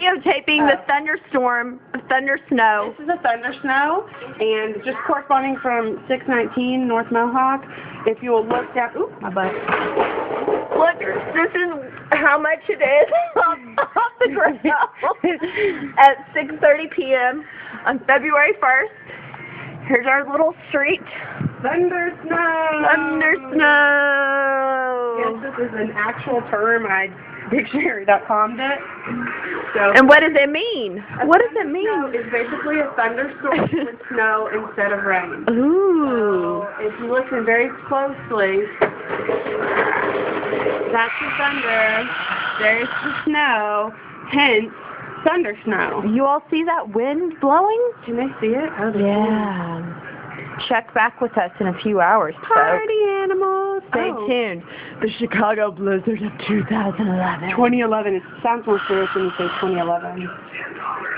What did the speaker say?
Videotaping the thunderstorm, thunder snow. This is a thunder snow, and just corresponding from 619 North Mohawk. If you will look down, ooh, my butt. Look, this is how much it is off the ground at 6:30 p.m. on February 1st. Here's our little street. Thunder snow. Thunder snow. Yes, this is an actual term. Dictionary.com did. So, and what does it mean? What does it mean? It's basically a thunderstorm with snow instead of rain. Ooh. So, if you listen very closely, that's the thunder. There's the snow. Hence, thunder snow. You all see that wind blowing? Can they see it? Oh, yeah. Check back with us in a few hours, Party animals. Stay tuned. The Chicago Blizzard of 2011. 2011. It sounds more serious when you say 2011.